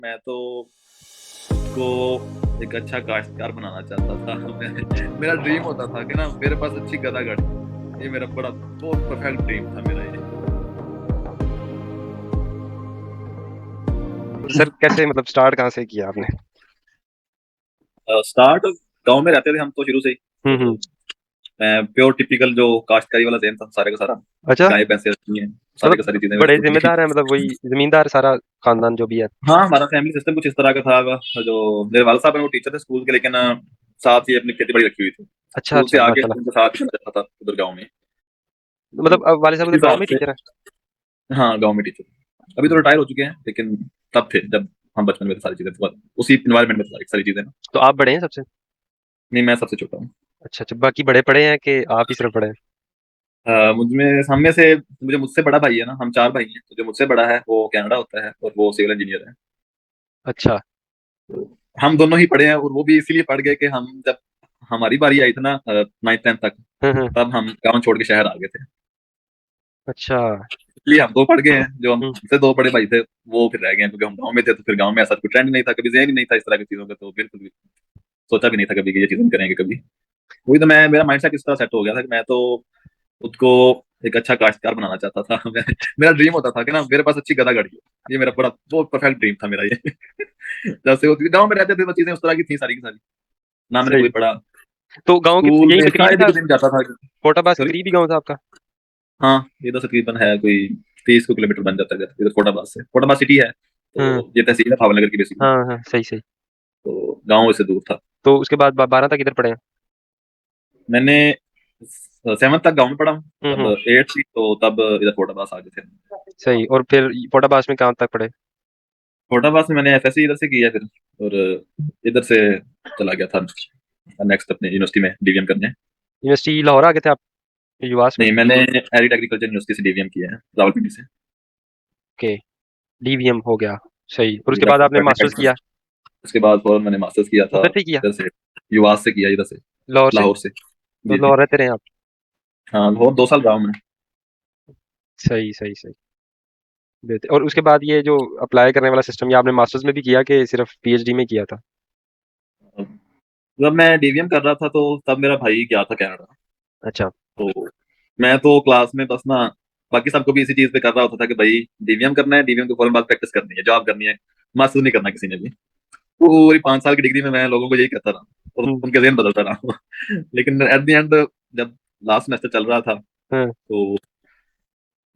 मैं तो उसको एक अच्छा काश्तकार बनाना चाहता था। मेरा ड्रीम होता था कि ना मेरे पास अच्छी गदा गाड़ी, ये मेरा बड़ा बहुत परफेक्ट ड्रीम था मेरा ये। सर कैसे मतलब स्टार्ट कहाँ से किया आपने? स्टार्ट गांव में रहते थे हम तो शुरू से ही। हम्म। तो मैं प्योर टिपिकल जो काश्तकारी वाला ज़हन था सारे का सारा, अच्छा। गाय भैंसे रखनी है, सारी की मतलब सारी चीजें बड़े शुरू से ही। जिम्मेदार है, मतलब वही जमींदार सारा खानदान जो भी है। हाँ, हमारा फैमिली सिस्टम कुछ इस तरह का था। जो मेरे वाले साहब हैं वो टीचर थे स्कूल के, लेकिन साथ ही अपनी खेती बाड़ी रखी हुई थी। अच्छा स्कूल से अच्छा, आके माशाल्लाह। उनके साथ ही चला जाता था उधर गाँव में। तो मतलब अब वाले साहब इस उधर गांव हिसाब में से, टीचर है? हाँ गाँव में टीचर। अभी तो रिटायर हो चुके हैं, लेकिन तब थे जब हम बचपन में थे, सारी चीजें तो उसी इन्वायरमेंट में था सारी चीजें ना। तो आप बड़े हैं सबसे? नहीं, मैं सबसे छोटा हूँ। अच्छा अच्छा, बाकी बड़े पड़े हैं कि आप ही सिर्फ बड़े हैं? मुझमें हम में से मुझे मुझसे बड़ा भाई है ना, हम चार भाई हैं। तो जो मुझसे बड़ा है वो कनाडा होता है और वो सिविल इंजीनियर है। अच्छा। तो हम दोनों ही पढ़े हैं, और वो भी इसीलिए पढ़ गए कि हम जब हमारी बारी आई थी ना 9th 10th तक, हम्म। तब हम गाँव छोड़ के शहर आ गए थे। अच्छा। इसलिए हम दो पढ़ गए हैं, जो हम्म। हमसे दो बड़े भाई थे वो फिर रह गए हैं, क्योंकि हम गाँव में थे। तो फिर गाँव में ऐसा कोई ट्रेंड नहीं था, कभी ज़हन ही नहीं था इस तरह की चीज़ों का, तो बिल्कुल भी सोचा भी नहीं था कभी कि ये चीज़ हम करेंगे कभी। वही तो मैं, मेरा माइंड सेट इस तरह सेट हो गया था कि मैं तो खुद को एक अच्छा काश्तकार बनाना चाहता था। मेरा ड्रीम होता था कि ना मेरे पास अच्छी गदा गाड़ी हो, ये मेरा बड़ा बहुत परफेक्ट ड्रीम था मेरा ये। जैसे होती गाँव में रहते थे तो चीजें उस तरह की थी सारी की सारी। ना मैंने सही। कभी पढ़ा, तो गांव के स्कूल यहीं में पे करीब ही शायद था? एक दिन जाता था। कोटाबास के सॉरी। करीब ही गांव था आपका? हाँ, ये तो तकरीबन है कोई 30 किलोमीटर बन जाता है इधर कोटाबास से। कोटाबास सिटी है, हम्म। तो ये तहसील है भावनगर की बेसिकली। हाँ हाँ, सही सही। तो गाँव इससे दूर था। तो उसके बाद 12 तक इधर पढ़े हैं? मैंने 7th तक गाँव में पढ़ा हूँ। तब हम्म। 8th थी, तो तब इधर कोटाबास आ गए थे। सही। और फिर कोटाबास में कहाँ तक पढ़े? कोटाबास में मैंने एफएससी इधर से किया फिर, और इधर से चला गया था नेक्स्ट अपने यूनिवर्सिटी में डीवीएम करने। यूनिवर्सिटी लाहौर आ गए थे आप युवास में? नहीं, मैंने एरिड एग्रीकल्चर यूनिवर्सिटी से डीवीएम किया है, रावलपिंडी से। ओके। डीवीएम हो गया। सही। और उसके मेरा बाद आपने मास्टर्स सर्टिफिकेट। किया? उसके बाद फौरन मैंने मास्टर्स किया था उधर से किया? इधर से, युवास से किया इधर से, लाहौर से? लाहौर से। तो जी जी। लाहौर रहते रहे आप? हाँ, बहुत 2 साल रहा हूँ मैं। सही सही सही। बेहतर। और उसके बाद ये जो अप्लाई करने वाला सिस्टम, ये आपने मास्टर्स में भी किया कि सिर्फ पीएचडी में किया था? जब मैं डीवीएम कर रहा था तो तब मेरा भाई गया था कनाडा। अच्छा। तो मैं तो क्लास में बस ना, बाकी सबको भी इसी चीज पे कर रहा होता था कि भाई डीवीएम करना है, डीवीएम के फौरन बाद प्रैक्टिस करनी है, जॉब करनी है, मास्टर्स नहीं करना किसी ने भी। पूरी 5 साल की डिग्री में मैं लोगों को यही कहता रहा और हम्म। उनके ज़हन बदलता रहा। लेकिन एट द एंड जब लास्ट सेमेस्टर चल रहा था, हाँ। तो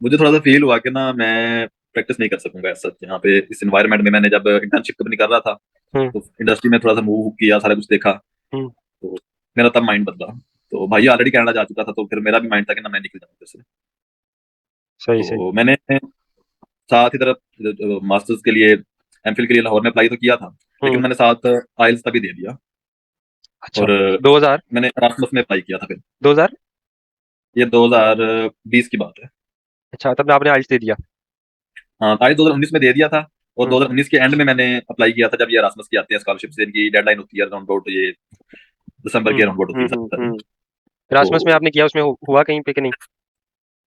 मुझे थोड़ा सा फील हुआ कि ना मैं प्रैक्टिस नहीं कर सकूंगा ऐसा यहाँ पे इस एनवायरनमेंट में। मैंने जब इंटर्नशिप कंपनी कर रहा था, हम्म। तो इंडस्ट्री में थोड़ा सा मूव किया, सारा कुछ देखा, हम्म। तो मेरा तब माइंड बदला। तो भाई ऑलरेडी कनाडा जा चुका था, तो फिर मेरा भी माइंड था कि ना मैं निकल जाऊँ जैसे। सही सही। तो मैंने साथ ही तरफ मास्टर्स के लिए, एमफिल के लिए लाहौर में अप्लाई तो किया था, लेकिन हम्म। मैंने साथ आइल्स तभी दे दिया। अच्छा। और 2000? मैंने एरास्मस में अप्लाई किया था फिर। 2000? ये 2020 की बात है। अच्छा, तब आपने आइल्स दे दिया? हाँ, तारीख 2019 में दे दिया था। और हम्म। 2019 के एंड में मैंने अप्लाई किया था, जब ये एरास्मस की आती है स्कॉलरशिप से, इनकी डेडलाइन होती है अराउंड अबाउट ये दिसंबर हम्म। के अराउंड अबाउट होती है ज्यादातर। हम्म। इरास्मस में तो आपने किया, उसमें हुआ कहीं पे कि नहीं?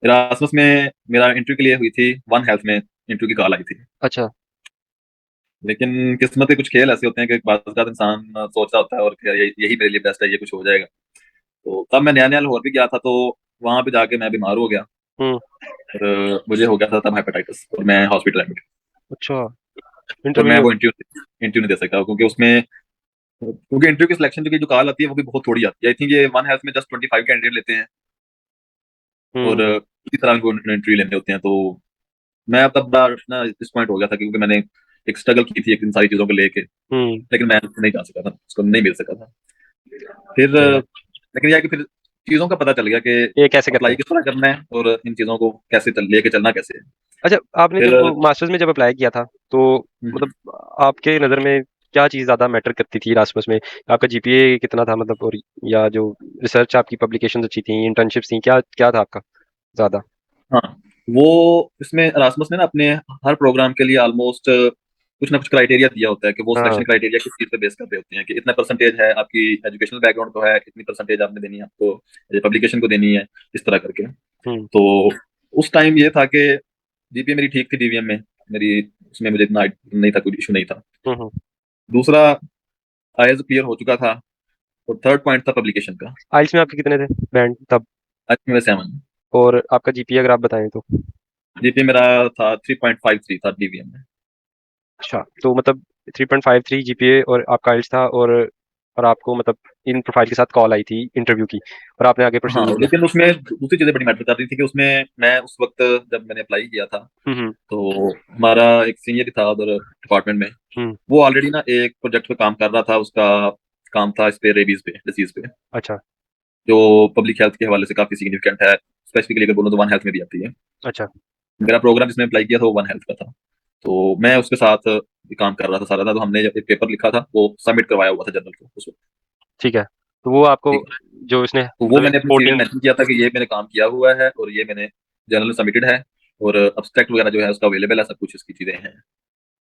इरास्मस में मेरा इंटरव्यू के लिए हुई थी, वन हेल्थ में इंटरव्यू की कॉल आई थी। अच्छा। लेकिन किस्मत के कुछ खेल ऐसे होते हैं कि बात इंसान सोच रहा होता है और कि यही मेरे लिए बेस्ट है, ये कुछ हो जाएगा। तो तब मैं नया नया लाहौर भी गया था, तो वहां पे जाके मैं बीमार हो गया। हम्म। और मुझे हो गया था तब हेपेटाइटिस, और मैं हॉस्पिटल एडमिट। अच्छा। और इंटरव्यू मैं में? वो इंटरव्यू इंटरव्यू नहीं दे सकता, क्योंकि इंटरव्यू की सिलेक्शन जो कॉल आती है वो भी बहुत थोड़ी आती है। आई थिंक ये वन हेल्थ में जस्ट 25 कैंडिडेट लेते हैं, और हम्म। इसी तरह उनको इंटरव्यू लेने होते हैं। तो मैं अब तब बड़ा ना डिसपॉइंट हो गया था, क्योंकि मैंने एक स्ट्रगल की थी एक इन सारी चीजों को लेके, हम्म। लेकिन मैं नहीं जा सका था, उसको नहीं मिल सका था। फिर सही। लेकिन यह है कि फिर चीजों का पता चल गया कि ये कैसे करते अप्लाई हैं? किस तरह करना है और इन चीजों को कैसे लेके चलना कैसे है। अच्छा, आपने फिर जब मास्टर्स में जब अप्लाई किया था, तो हम्म, मतलब आपके नज़र में क्या चीज़ ज़्यादा मैटर करती थी इरास्मस में? आपका जीपीए कितना था मतलब? और या जो रिसर्च आपकी पब्लिकेशंस अच्छी थी, इंटर्नशिप्स थी, क्या क्या था आपका ज़्यादा? हाँ, वो इसमें एरास्मस ने ना अपने हर प्रोग्राम के लिए ऑलमोस्ट कुछ ना कुछ क्राइटेरिया दिया होता है, कि वो हाँ। सिलेक्शन क्राइटेरिया किस चीज पे बेस कर रहे होते हैं, कि इतना परसेंटेज है आपकी एजुकेशनल बैकग्राउंड को है, इतनी परसेंटेज आपने देनी है आपको पब्लिकेशन को देनी है, इस तरह करके। हम्म। तो उस टाइम ये था कि जीपीए मेरी ठीक थी डीवीएम में, मेरी उसमें मुझे इतना नहीं था, कोई इशू नहीं था। हम्म। दूसरा आईएलटीएस क्लियर हो चुका था, और थर्ड पॉइंट था पब्लिकेशन का। आइल्स में आपके कितने थे बैंड तब? आज में 7। और आपका जीपीए अगर आप बताएं तो? जीपीए मेरा था 3.53 था डीवीएम में। अच्छा, तो मतलब 3.53 जीपीए और आपका आइल्स था, और आपको मतलब इन प्रोफाइल के साथ कॉल आई थी इंटरव्यू की, और आपने आगे हाँ, परस्यू नहीं किया? लेकिन उसमें दूसरी चीजें बड़ी मैटर कर रही थी कि उसमें मैं उस वक्त जब मैंने अप्लाई किया था, हम्म। तो हमारा एक सीनियर था उधर डिपार्टमेंट में। हम्म। वो ऑलरेडी ना एक प्रोजेक्ट पे काम कर रहा था, उसका काम था इस पे, रेबीज पे, डिसीज पे, अच्छा। जो पब्लिक हेल्थ के हवाले से काफी सिग्निफिकेंट है। स्पेसिफिकली अगर बोलूँ तो वन हेल्थ में भी आती है। अच्छा। मेरा प्रोग्राम जिसमें अप्लाई किया था वो वन हेल्थ का था, तो मैं उसके साथ भी काम कर रहा था सारा था। तो हमने जब एक पेपर लिखा था वो सबमिट करवाया हुआ था जर्नल को उस वक्त। ठीक है, तो वो आपको ठीक है, जो इसने तो वो मतलब मैंने अपने सीवी में रिपोर्टिंग। मेंशन किया था कि ये मैंने काम किया हुआ है, और ये मैंने जर्नल में सबमिटेड है, और अब्स्ट्रैक्ट वगैरह जो है उसका अवेलेबल है, सब कुछ इसकी चीजें हैं।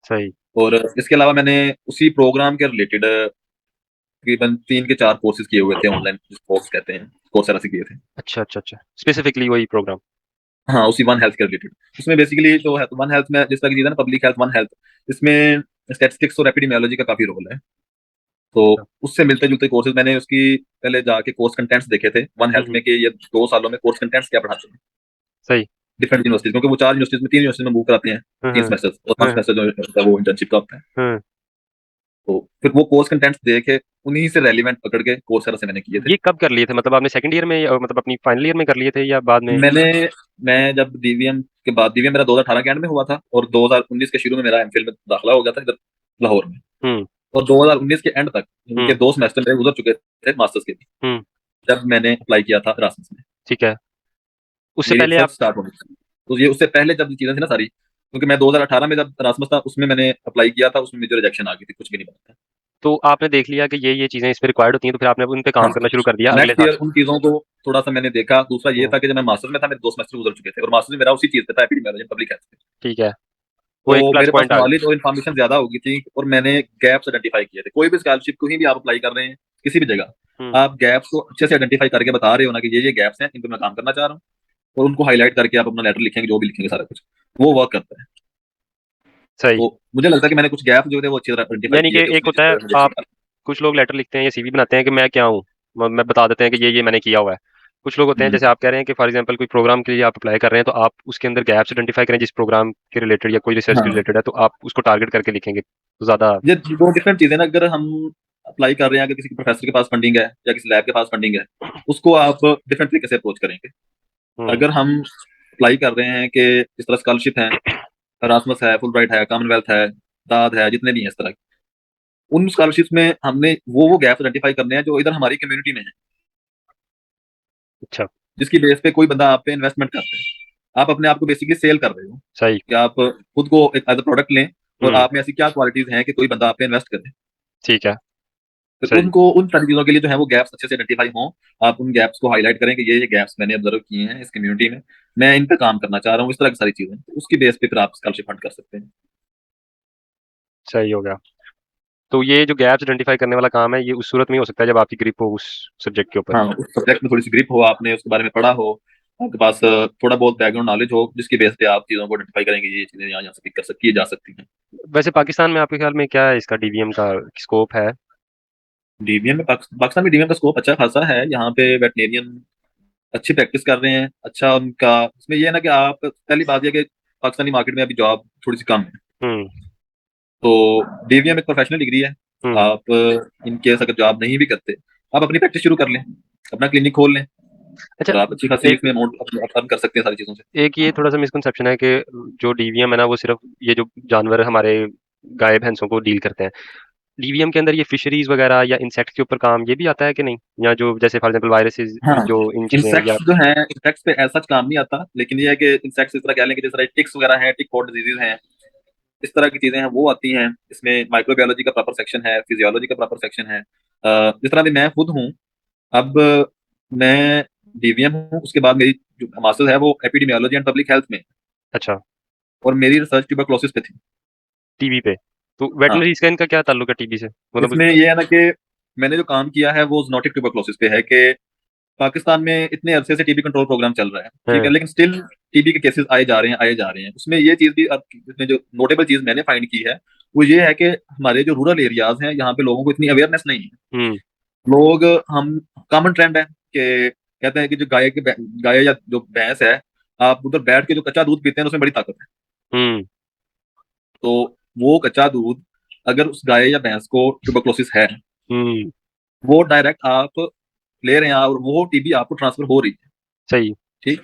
सही। और इसके अलावा मैंने उसी प्रोग्राम के रिलेटेड तकरीबन 3 के 4 कोर्सेज किए हुए थे ऑनलाइन, जिसको कोर्स कहते हैं, कोर्सेरा से किए थे। अच्छा अच्छा अच्छा, स्पेसिफिकली वही प्रोग्राम। हाँ, उसी वन हेल्थ के रिलेटेड। उसमें बेसिकली जो है वन हेल्थ में जिस तरह की चीज़ है ना, पब्लिक हेल्थ, वन हेल्थ, इसमें स्टैटिस्टिक्स और एपिडेमियोलॉजी का काफी रोल है। तो उससे मिलते जुलते कोर्सेज मैंने उसकी पहले जाके कोर्स कंटेंट्स देखे थे वन हेल्थ में, हम्म। कि ये 2 सालों में कोर्स कंटेंट्स क्या पढ़ाते हैं सही। डिफरेंट यूनिवर्सिटीज, क्योंकि वो 4 यूनिवर्सिटीज में 3 यूनिवर्सिटीज में मूव कराते हैं, तीन हम्म। सेमेस्टर, और 5 हम्म। सेमेस्टर जो होता है वो इंटर्नशिप का होता है। हम्म। तो फिर वो कोर्स कंटेंट्स देखे, उन्हीं से रेलिवेंट पकड़ के कोर्स से मैंने किए थे। ये कब कर लिए थे, मतलब आपने सेकंड ईयर में मतलब अपनी फाइनल ईयर में कर लिए थे या बाद में? मैंने मैं जब डीवीएम के बाद, डीवीएम मेरा 2018 के एंड में हुआ था, और 2019 के शुरू में मेरा एमफिल में दाखिला हो गया था इधर लाहौर में। हम्म। और 2019 के एंड तक इनके हम्म। 2 सेमेस्टर मेरे गुजर चुके थे मास्टर्स के भी, हम्म। जब मैंने अप्लाई किया था एरास्मस में। ठीक है, उससे मेरी पहले रिसर्च आप। स्टार्ट होनी थी, तो ये उससे पहले जब चीजें थी ना सारी, क्योंकि मैं 2018 में जब एरास्मस था उसमें मैंने अप्लाई किया था, उसमें मुझे रिजेक्शन आ गई थी, कुछ भी नहीं बना था। तो आपने देख लिया कि ये चीजें इसमें रिक्वायर्ड होती हैं, तो फिर आपने उन पे हाँ, काम करना शुरू कर दिया अगले नेक्स्ट साल? ईयर उन चीजों को थोड़ा सा मैंने देखा। दूसरा ये हम्म। था कि जब मैं मास्टर्स में था, मेरे 2 सेमेस्टर गुजर चुके थे, और मास्टर्स में मेरा उसी चीज पे था, एपिडेमियोलॉजी पब्लिक हेल्थ। ठीक है, वो एक तो प्लस मेरे पास पॉइंट आ नॉलेज गया। और इन्फॉर्मेशन ज्यादा होगी थी, और मैंने गैप्स आइडेंटिफाई किए थे। कोई भी स्कॉलरशिप कहीं भी आप अप्लाई कर रहे हैं, किसी भी हम्म। जगह आप गैप्स को अच्छे से आइडेंटिफाई करके बता रहे हो ना, कि ये गैप्स हैं, इन पर मैं काम करना चाह रहा हूँ, और उनको हाईलाइट करके आप अपना लेटर लिखेंगे, जो भी लिखेंगे सारा कुछ वो वर्क करता है। सही। तो मुझे लगता है कि मैंने कुछ गैप जो थे वो अच्छी तरह आइडेंटिफाई यानी कि किए थे एक उसमें, जिस होता है तरह मुझे आप, सीखा। कुछ लोग लेटर लिखते हैं या सीवी बनाते हैं कि मैं क्या हूँ, मैं बता देते हैं कि ये मैंने किया हुआ है। कुछ लोग होते हैं, हम्म, जैसे आप कह रहे हैं कि फॉर एग्जांपल कोई प्रोग्राम के लिए आप अप्लाई कर रहे हैं, तो आप उसके अंदर गैप्स आइडेंटिफाई करें जिस प्रोग्राम के रिलेटेड या कोई रिसर्च के हाँ, रिलेटेड है, तो आप उसको टारगेट करके लिखेंगे तो ज़्यादा। ये दो डिफरेंट चीजें ना। अगर हम अप्लाई कर रहे हैं, अगर किसी प्रोफेसर के पास फंडिंग है या किसी लैब के पास फंडिंग है, उसको आप डिफरेंट तरीके से अप्रोच करेंगे। हुँ। अगर हम अप्लाई कर रहे हैं कि इस तरह स्कॉलरशिप है, एरास्मस है, फुल ब्राइट है, कॉमनवेल्थ है, दाद है, जितने भी हैं इस तरह के, उन स्कॉलरशिप्स में हमने वो गैप्स आइडेंटिफाई करने हैं जो इधर हमारी कम्युनिटी में है, अच्छा। जिसकी बेस पे कोई बंदा आप पे इन्वेस्टमेंट करता है। आप अपने आप को बेसिकली सेल कर रहे हो, सही। कि आप खुद को एक एज अ प्रोडक्ट लें, और हुँ। आप में ऐसी क्या क्वालिटीज हैं कि कोई बंदा आप पे इन्वेस्ट करे। ठीक है। तो सही। उनको उन सारी चीजों के लिए जो है वो गैप्स अच्छे से आइडेंटिफाई हों। आप उन गैप्स को हाईलाइट करें कि ये गैप्स मैंने ऑब्जर्व किए हैं इस कम्युनिटी में, मैं इन पे काम करना चाह रहा हूँ, इस तरह की सारी चीजें, तो उसकी बेस पे फिर आप स्कॉलरशिप फंड कर सकते हैं। सही हो गया। तो ये जो गैप्स आइडेंटिफाई करने वाला काम है, ये उस सूरत में ही हो सकता है जब आपकी ग्रिप हो उस सब्जेक्ट के ऊपर। हाँ, उस सब्जेक्ट में थोड़ी सी ग्रिप हो, आपने उसके बारे में पढ़ा हो, आपके पास थोड़ा बहुत बैकग्राउंड नॉलेज हो, जिसकी बेस पे आप चीजों को आइडेंटिफाई करेंगे, ये चीजें यहाँ यहाँ से पिक कर सकती है, जा सकती हैं। वैसे पाकिस्तान में आपके ख्याल में क्या है इसका डीवीएम का स्कोप है? डीवीएम में पाकिस्तान में डीवीएम का स्कोप अच्छा खासा है। यहाँ पे वेटनेरियन अच्छी प्रैक्टिस कर रहे हैं। अच्छा उनका इसमें ये है ना कि आप, पहली बात ये है कि पाकिस्तानी मार्केट में अभी जॉब थोड़ी सी कम है। हुँ। तो डीवीएम एक प्रोफेशनल डिग्री है। हुँ। आप इन केस अगर जॉब नहीं भी करते, आप अपनी प्रैक्टिस शुरू कर लें, अपना क्लिनिक खोल लें, अच्छा, और आप अच्छी खासी एक इसमें अमाउंट अर्न कर सकते हैं सारी चीजों से। एक ये थोड़ा-सा मिसकंसेप्शन है कि जो डीवीएम है ना, वो सिर्फ़ ये जो जानवर हमारे गाय भैंसों को डील करते हैं। डीवीएम के अंदर ये फिशरीज़ वगैरह या इंसेक्ट्स के ऊपर काम ये भी आता है कि नहीं? या जो जैसे फॉर एग्जांपल वायरसेस हाँ, जो इन चीज़ें या। इंसेक्ट्स जो हैं, इंसेक्ट्स पे ऐसा काम नहीं आता, लेकिन ये है कि इंसेक्ट्स इस तरह कह लें कि जिस तरह टिक्स वगैरह हैं, टिक बॉर्न डिजीजेज हैं, इस तरह की चीजें हैं, वो आती हैं। इसमें माइक्रोबायोलॉजी का प्रॉपर सेक्शन है, फिजियोलॉजी का प्रॉपर सेक्शन है। जिस तरह भी मैं खुद हूँ, अब मैं डीवीएम हूँ, उसके बाद मेरी जो मास्टर्स है वो एपिडेमियोलॉजी एंड पब्लिक हेल्थ में, अच्छा, और मेरी रिसर्च ट्यूबरक्लोसिस पे थी। टीबी पे। तो हाँ, वेटरनरी इसका इनका क्या ताल्लुक है टीबी से? मतलब इसमें ये है ना कि मैंने जो काम किया है वो जूनोटिक ट्यूबरक्लोसिस पे है, कि पाकिस्तान में इतने अरसे से टीबी कंट्रोल प्रोग्राम चल रहा है, ठीक है, हाँ। लेकिन स्टिल टीबी के केसेस आए जा रहे हैं, आए जा रहे हैं। उसमें ये चीज भी अब इसमें जो नोटेबल चीज मैंने फाइंड की है वो ये है कि हमारे जो रूरल एरियाज हैं यहाँ पे लोगों को इतनी अवेयरनेस नहीं है। हम्म। लोग हम कॉमन ट्रेंड है कि कहते हैं कि जो गाय या जो भैंस है, आप उधर बैठ के जो कच्चा दूध पीते हैं उसमें बड़ी ताकत है। हम्म। तो वो कच्चा दूध, अगर उस गाय या भैंस को ट्यूबरकुलोसिस है, हम्म। वो डायरेक्ट आप ले रहे हैं और वो टीबी आपको ट्रांसफर हो रही है, सही। ठीक।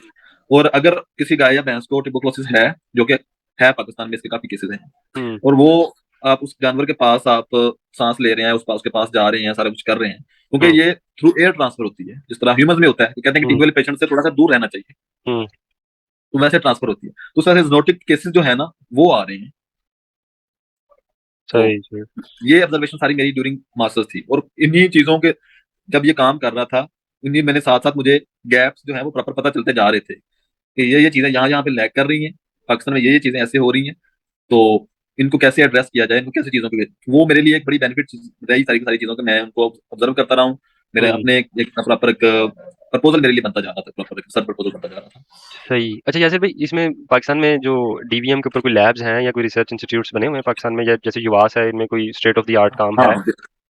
और अगर किसी गाय या भैंस को ट्यूबरकुलोसिस है, जो कि है पाकिस्तान में इसके काफी केसेस हैं, हम्म। और वो आप उस जानवर के पास आप सांस ले रहे हैं, उसके पास जा रहे हैं, सारा कुछ कर रहे हैं, क्योंकि हम्म। ये थ्रू एयर ट्रांसफर होती है, जिस तरह ह्यूमन में होता है कि कहते हैं कि टीबी हम्म। वाले पेशेंट से थोड़ा सा दूर रहना चाहिए, हम्म। तो वैसे ट्रांसफर होती है। तो उस वजह से जूनोटिक केसेस जो है ना वो आ रहे हैं। तो सही सही। ये ऑब्जर्वेशन सारी मेरी ड्यूरिंग मास्टर्स थी, और इन्हीं चीजों के जब ये काम कर रहा था, इन्हीं मैंने साथ साथ मुझे गैप्स जो है वो प्रॉपर पता चलते जा रहे थे कि ये चीजें यहाँ यहाँ पे लैग कर रही हैं, पाकिस्तान में ये चीजें ऐसे हो रही हैं, तो इनको कैसे एड्रेस किया जाए, इनको कैसे चीजों पे, वो मेरे लिए एक बड़ी बेनिफिट रही सारी की सारी चीजों के, मैं उनको ऑब्जर्व करता रहा हूँ। मेरे हम्म। अपने एक प्रॉपर एक प्रपोजल मेरे लिए बनता जा रहा था, प्रॉपर एक सर प्रपोजल बनता जा रहा था। सही। अच्छा यासिर भाई, इसमें पाकिस्तान में जो डीवीएम के ऊपर कोई लैब्स हैं या कोई रिसर्च इंस्टीट्यूट्स बने हुए हैं पाकिस्तान में, या जैसे युवास है, इनमें कोई स्टेट ऑफ द आर्ट काम है? हाँ,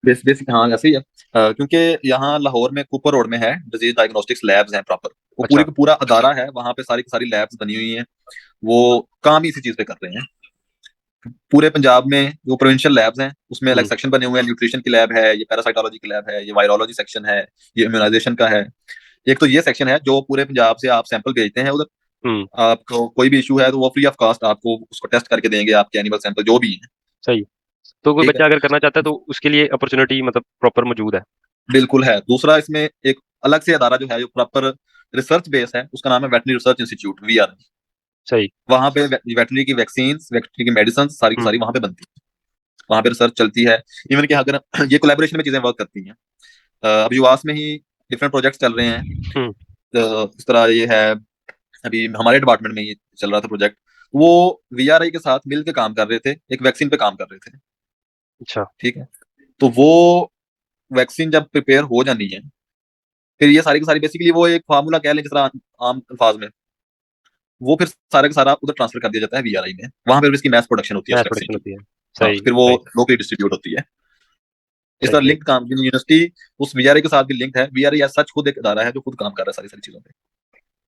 बेसिक हाँ ऐसे ही है। क्योंकि यहाँ लाहौर में कूपर रोड में है डिजीज डायग्नोस्टिक्स लैब्स हैं प्रॉपर, वो पूरी अच्छा। का पूरा अदारा है, वहाँ पे सारी की सारी लैब्स बनी हुई हैं। वो काम ही इसी चीज पे कर रहे हैं। पूरे पंजाब में जो प्रोविंशियल लैब्स हैं उसमें अलग हम्म। सेक्शन बने हुए हैं, न्यूट्रिशन की लैब है, ये पैरासाइटोलॉजी की लैब है, ये वायरोलॉजी सेक्शन है, ये इम्यूनाइजेशन का है। एक तो ये सेक्शन है जो पूरे पंजाब से आप सैंपल भेजते हैं उधर, हम्म। आपको कोई भी इशू है तो वो फ्री ऑफ कॉस्ट आपको उसको टेस्ट करके देंगे, आपके एनिमल सैंपल जो भी हैं। सही। तो कोई ठीक है, बच्चा अगर करना चाहता है तो उसके लिए अपॉर्चुनिटी मतलब प्रॉपर मौजूद है? बिल्कुल है। दूसरा इसमें एक अलग से अदारा जो है जो प्रॉपर रिसर्च बेस है, उसका नाम है वेटनरी रिसर्च इंस्टीट्यूट, वीआर। सही। वहां पे वेटनरी की वैक्सीन, वेटनरी की मेडिसिन सारी की हम्म। सारी वहां पे बनती है, वहां पे रिसर्च चलती है। इवन कि अगर ये कोलैबोरेशन में चीजें वर्क करती हैं। अब युवास में ही डिफरेंट प्रोजेक्ट्स चल रहे हैं। हम्म। इस तरह ये है, अभी हमारे डिपार्टमेंट में ये चल रहा था प्रोजेक्ट, वो वीआरआई के साथ मिलकर काम कर रहे थे, एक वैक्सीन पे काम कर रहे थे। अच्छा। ठीक है, तो वो वैक्सीन जब प्रिपेयर हो जानी है, फिर ये सारी की सारी बेसिकली वो एक फार्मूला कह लें जिस तरह आम अल्फाज में, वो फिर सारा का सारा उधर ट्रांसफर कर दिया जाता है वीआरआई में, वहां पर इसकी मैस प्रोडक्शन होती है उस मैथ वैक्सीन प्रोडक्शन की। होती है। हाँ, सही फिर वो सही। लोकली डिस्ट्रीब्यूट होती है। इस तरह सही है। लिंक काम यूनिवर्सिटी उस वीआरआई के साथ भी लिंक है, वीआरआई एज सच खुद एक अदारा है जो खुद काम कर रहा है सारी सारी चीजों पे।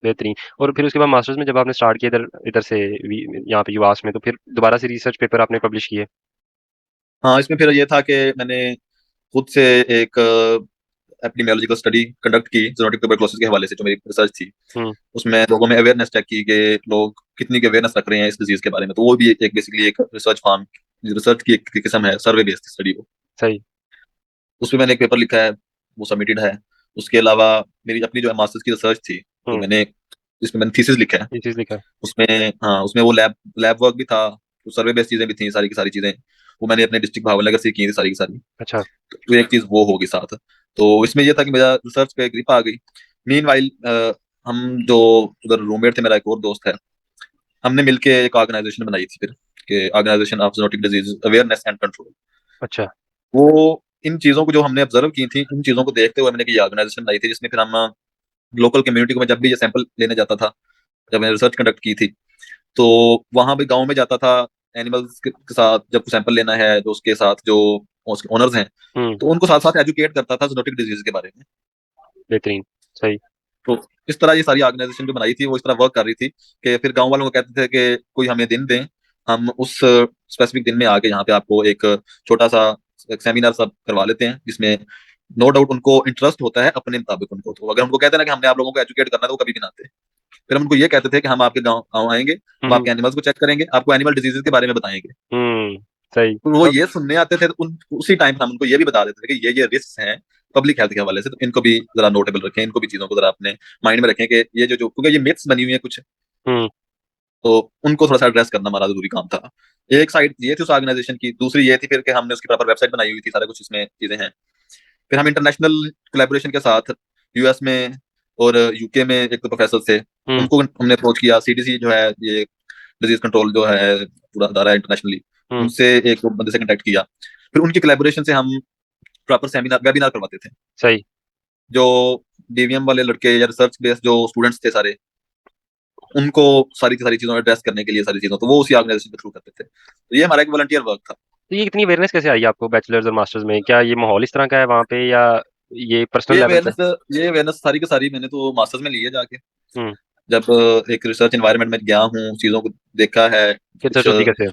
बेहतरीन। और फिर उसके बाद मास्टर्स में जब आपने स्टार्ट किया इधर इधर से यहाँ पे युवास में, तो फिर दोबारा से रिसर्च पेपर आपने पब्लिश किए? हाँ, इसमें फिर ये था कि मैंने खुद से एक एपिडेमियोलॉजिकल स्टडी कंडक्ट की जूनोटिक ट्यूबरकुलोसिस के हवाले से, जो मेरी रिसर्च थी। हम्म। उसमें लोगों में अवेयरनेस चेक की कि लोग कितनी अवेयरनेस रख रहे हैं इस डिजीज के बारे में, तो वो भी एक बेसिकली एक रिसर्च फार्म रिसर्च की एक किस्म है, सर्वे बेस्ड स्टडी वो। सही। उसमें मैंने एक पेपर लिखा है, वो सबमिटेड है। उसके अलावा मेरी अपनी जो मास्टर्स की रिसर्च थी, जो हम्म। मैंने जिसमें मैंने थीसिस लिखा है, ये चीज लिखा है। उसमें, हाँ, उसमें वो लैब लैब वर्क भी था, तो सर्वे बेस्ड चीजें भी थी, सारी की सारी चीजें वो मैंने अपने डिस्ट्रिक्ट भावनगर से की थी सारी की सारी। अच्छा। तो एक चीज वो होगी साथ। तो इसमें ये था कि मेरा रिसर्च पे ग्रिप आ गई। मीन वाइल हम जो उधर रूममेट थे, मेरा एक और दोस्त है, हमने मिलके एक ऑर्गेनाइजेशन बनाई थी फिर, कि organisation of zoonotic disease awareness and control. अच्छा। वो इन चीजों को जो हमने ऑब्जर्व की थी, इन चीजों को देखते हुए मैंने की ऑर्गेनाइजेशन बनाई थी, जिसमें फिर हम लोकल कम्युनिटी को, मैं जब भी ये सैंपल लेने जाता था, जब मैंने रिसर्च कंडक्ट की थी, तो वहां भी गांव में जाता था एनिमल्स के साथ, जब सैंपल लेना है तो उसके साथ जो उसके ओनर्स हैं, हम्म। तो उनको साथ साथ एजुकेट करता था जूनोटिक डिजीज के बारे में। बेहतरीन। सही। तो इस तरह ये सारी ऑर्गेनाइजेशन जो बनाई थी वो इस तरह वर्क कर रही थी कि फिर गांव वालों को कहते थे कि कोई हमें दिन दें, हम उस स्पेसिफिक दिन में आके यहाँ पे आपको एक छोटा सा एक सेमिनार सब करवा लेते हैं, जिसमें नो डाउट उनको इंटरेस्ट होता है अपने मुताबिक उनको, तो अगर उनको कहते हैं ना कि हमने आप लोगों को एजुकेट करना है, तो वो कभी भी ना आते। फिर हम उनको ये कहते थे कि हम आपके गाँव गाँव आएंगे, हम हम्म। आपके एनिमल्स को चेक करेंगे, आपको एनिमल डिजीजेज के बारे में बताएंगे। हम्म। सही। तो वो अब ये सुनने आते थे, तो उसी टाइम हम उनको ये भी बता देते थे कि ये रिस्क हैं पब्लिक हेल्थ के हवाले से, तो इनको भी जरा नोटेबल रखें, इनको भी चीजों को जरा अपने माइंड में रखें कि ये जो क्योंकि ये मिथ्स बनी हुई है कुछ, हम्म। तो उनको थोड़ा सा एड्रेस करना हमारा जरूरी काम था। एक साइड ये थी उस ऑर्गेनाइजेशन की, दूसरी ये थी फिर कि हमने उसकी प्रॉपर वेबसाइट बनाई हुई थी, सारा कुछ इसमें चीजें हैं। फिर हम इंटरनेशनल कोलैबोरेशन के साथ यूएस में और यूके में एक तो प्रोफेसर थे, हम्म। उनको हमने अप्रोच किया। सीडीसी जो है, ये डिजीज कंट्रोल जो है पूरा अदारा है इंटरनेशनली, हम्म। उनसे एक बंदे से कांटेक्ट किया। फिर उनकी कोलैबोरेशन से हम प्रॉपर सेमिनार वेबिनार करवाते थे, सही। जो डीवीएम वाले लड़के या रिसर्च बेस्ड जो स्टूडेंट्स थे सारे, उनको सारी की सारी चीजों एड्रेस करने के लिए सारी चीजों, तो वो उसी ऑर्गेनाइजेशन के थ्रू करते थे। तो ये हमारा एक वॉलंटियर वर्क था। तो ये इतनी अवेयरनेस कैसे आई आपको बैचलर्स और मास्टर्स में? क्या ये माहौल इस तरह का है वहाँ पे, या ये पर्सनल ये लेवल पे? अवेयरनेस ये अवेयरनेस सारी की सारी मैंने तो मास्टर्स में ली है जाके। हम्म। जब एक रिसर्च एनवायरनमेंट में गया हूँ, चीजों को देखा है कि कुछ। रिसर्च होती कैसे है?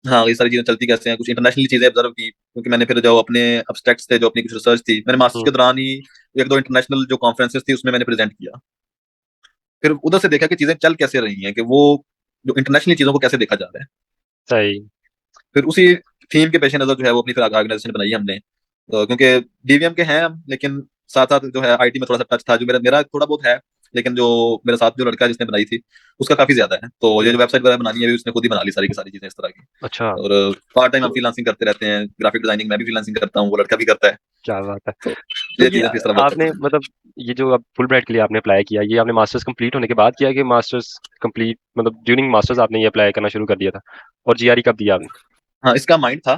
हाँ, ये सारी चीजें चलती कैसे हैं, कुछ इंटरनेशनल चीजें ऑब्जर्व की, क्योंकि मैंने फिर जो अपने अब्स्ट्रैक्ट्स थे, जो अपनी कुछ रिसर्च थी, मैंने मास्टर्स के हम्म। दौरान ही एक दो इंटरनेशनल जो कॉन्फ्रेंसेस थी उसमें मैंने प्रेजेंट किया। फिर उधर से देखा कि चीजें चल कैसे रही हैं, कि वो जो इंटरनेशनल चीजों को कैसे देखा जा रहा है। सही। फिर उसी थीम के पेश नजर जो है वो अपनी फिर ऑर्गेनाइजेशन बनाई हमने। क्योंकि डीवीएम के हैं हम, लेकिन साथ साथ जो है आईटी में थोड़ा सा टच था, जो मेरा मेरा थोड़ा बहुत है, लेकिन जो मेरे साथ जो लड़का है जिसने बनाई थी उसका काफी ज्यादा है। तो ये जो वेबसाइट वगैरह बनानी है भी उसने खुद ही बना ली सारी की सारी चीजें इस तरह की। अच्छा। और पार्ट टाइम हम फ्रीलांसिंग करते रहते हैं, ग्राफिक डिजाइनिंग मैं भी फ्रीलांसिंग करता हूँ, वो लड़का भी करता है। क्या बात है। तो तो ये ये चीजें फिर इस तरह वर्क आपने करती हैं। मतलब ये जो अब फुल ब्राइट के लिए आपने अप्लाई किया, ये आपने मास्टर्स कंप्लीट होने के बाद किया कि मास्टर्स कंप्लीट मतलब ड्यूरिंग मास्टर्स आपने ये अप्लाई करना शुरू कर दिया था? और जीआरई कब दिया आपने? हाँ, इसका माइंड था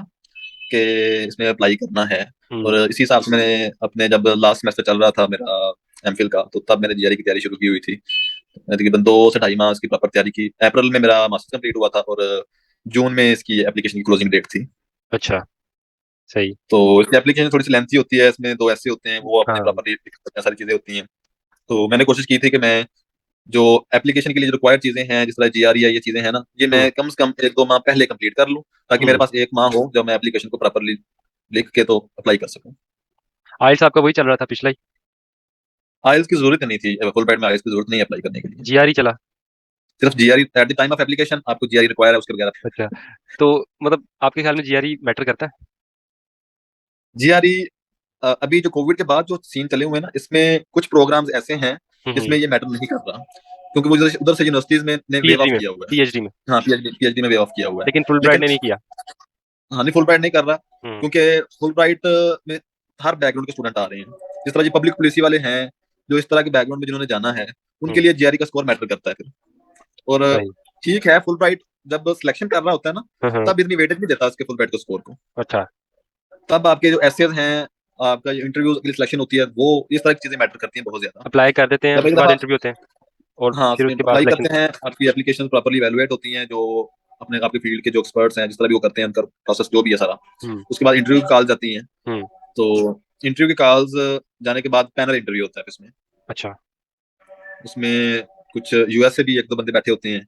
कि इसमें अप्लाई करना है। हम्म। और इसी हिसाब से मैंने अपने जब लास्ट सेमेस्टर चल रहा था मेरा एमफिल का, तो तब मैंने जीआरई की तैयारी शुरू की हुई थी। मैंने तकरीबन 2 से ढाई माह इसकी प्रॉपर तैयारी की। अप्रैल में मेरा मास्टर कंप्लीट हुआ था, और जून में इसकी एप्लीकेशन की क्लोजिंग डेट थी। अच्छा। सही। तो इसकी एप्लीकेशन थोड़ी सी लेंथी होती है, इसमें 2 ऐसे होते हैं, वो अपने हाँ। प्रॉपर सारी चीजें होती हैं। तो मैंने कोशिश की थी कि मैं जो एप्लीकेशन के लिए जो रिक्वायर्ड चीजें हैं, जिस तरह जीआरई है, ये चीजें हैं ना, ये हम्म। मैं कम से कम 1-2 माह पहले कंप्लीट कर लूँ, ताकि मेरे हम्म। पास 1 माह हो जब मैं एप्लीकेशन को प्रॉपरली लिख के तो अप्लाई कर सकूं। आइल्स आपका वही चल रहा था पिछला ही? आइल्स की जरूरत नहीं थी, फुल ब्राइट में आइल्स की जरूरत नहीं अप्लाई करने के लिए। जीआरई चला? सिर्फ GRE at the time of application आपको जीआरई रिक्वायर है, उसके बगैर। अच्छा। तो मतलब आपके ख्याल में जीआरई मैटर करता है? जीआरई अभी जो कोविड के बाद जो सीन चले हुए हैं ना, इसमें कुछ प्रोग्राम्स ऐसे हैं हम्म। जिसमें ये मैटर नहीं कर रहा, क्योंकि वो उधर से यूनिवर्सिटीज में ने वेव पीएचडी ऑफ में? किया हुआ है। पीएचडी में? हाँ, पीएचडी पीएचडी में वेव ऑफ किया हुआ है। लेकिन फुल ब्राइट लेकिन ने नहीं किया? हाँ, नहीं, फुल ब्राइट नहीं कर रहा, हम्म। क्योंकि फुल ब्राइट में हर बैकग्राउंड के स्टूडेंट आ रहे हैं। जिस तरह जी पब्लिक पॉलिसी वाले हैं, जो इस तरह के बैकग्राउंड में जिन्होंने जाना है, उनके हम्म। लिए जीआरई का स्कोर मैटर करता है फिर। और सही। ठीक है, फुल ब्राइट जब सिलेक्शन कर रहा होता है ना, हाँ हाँ। तब इतनी वेटेज नहीं देता उसके फुल ब्राइट के स्कोर को। अच्छा। तब आपके जो एसेज हैं, आपका जो इंटरव्यू के लिए सिलेक्शन होती है, वो इस तरह की चीजें मैटर करती हैं बहुत ज्यादा। अप्लाई कर देते हैं, जब एक उसके बाद दफा इंटरव्यू होते हैं, और हाँ फिर उसके बाद अप्लाई सिलेक्शन? करते हैं, आपकी एप्लीकेशन प्रॉपरली इवेलुएट होती हैं, जो अपने आपके फील्ड के जो एक्सपर्ट्स हैं, जिस तरह भी वो करते हैं, उनका प्रोसेस जो भी है सारा। हम्म। उसके बाद इंटरव्यू की कॉल जाती हैं। हम्म। तो इंटरव्यू की कॉल्स जाने के बाद पैनल इंटरव्यू होता है इसमें। अच्छा। उसमें कुछ यूएस से भी 1-2 बंदे बैठे होते हैं,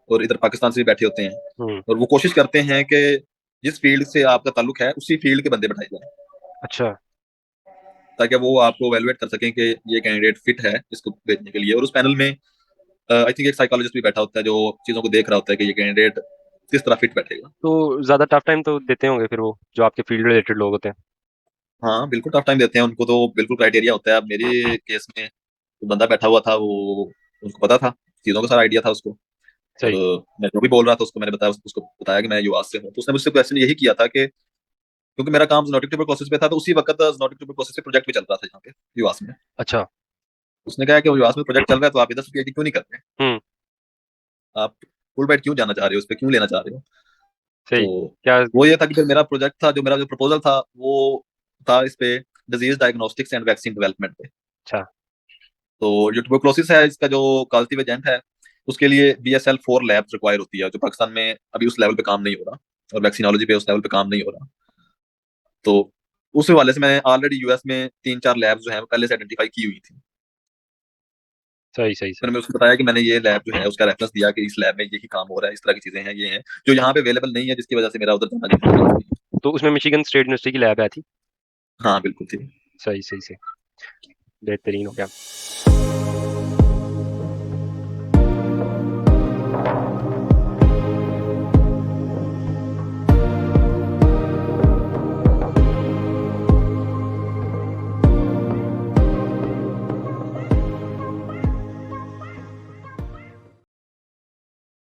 और इधर पाकिस्तान से भी बैठे होते हैं। हम्म। और वो कोशिश करते हैं कि जिस फील्ड से आपका ताल्लुक है, उसी फील्ड के बंदे बैठाए जाए, अच्छा। ताकि वो आपको वैल्यूएट कर सकें कि ये कैंडिडेट फिट है इसको भेजने के लिए। और उस पैनल में आई थिंक एक साइकोलॉजिस्ट भी बैठा होता है, जो चीजों को देख रहा होता है कि ये कैंडिडेट किस तरह फिट बैठेगा। तो ज्यादा टफ टाइम तो देते होंगे फिर वो जो आपके फील्ड रिलेटेड लोग होते हैं? हाँ, बिल्कुल टफ टाइम देते हैं उनको, तो बिल्कुल क्राइटेरिया होता है। अब मेरे केस में तो बंदा बैठा हुआ था, वो उसको पता था, चीजों का सारा आइडिया था उसको। और सही। मैं जो भी बोल रहा था उसको मैंने बताया, उसको बताया कि मैं युवास से हूँ। तो उसने मुझसे क्वेश्चन यही किया था कि क्योंकि मेरा काम जूनोटिक ट्यूबरकुलोसिस पे था, तो उसी वक्त जूनोटिक ट्यूबरकुलोसिस पे प्रोजेक्ट भी चल रहा था यहाँ पे युवास में। अच्छा। उसने कहा कि युवास में प्रोजेक्ट चल रहा है, तो आप इधर से पीएचडी क्यों नहीं कर रहे? हम्म। आप फुल ब्राइट क्यों जाना चाह रहे हो, उस पर क्यों लेना चाह रहे हो? सही। तो क्या? वो ये था कि फिर मेरा प्रोजेक्ट था, जो मेरा जो प्रपोजल था, वो था इस पे disease diagnostics and vaccine development पे। अच्छा। तो जो ट्यूबरकुलोसिस है, इसका जो कॉजेटिव एजेंट है, उसके लिए BSL-4 लैब्स रिक्वायर होती है, जो पाकिस्तान में अभी उस लेवल पे काम नहीं हो रहा, और वैक्सीनोलॉजी पे उस लेवल पे काम नहीं हो रहा। तो उस हवाले से मैंने ऑलरेडी यूएस में 3-4 लैब्स जो है पहले से आइडेंटिफाई की हुई थी। सही सही सही। मैंने उसको बताया कि मैंने ये लैब जो है उसका रेफरेंस दिया कि इस लैब में यही काम हो रहा है, इस तरह की चीजें हैं, ये हैं जो यहाँ पे अवेलेबल नहीं है, जिसकी वजह से मेरा उधर जाना जरूरी है। तो उसमें मिशिगन स्टेट यूनिवर्सिटी की लैब है थी? हाँ, बिल्कुल थी। सही सही सही। बेहतरीन हो गया।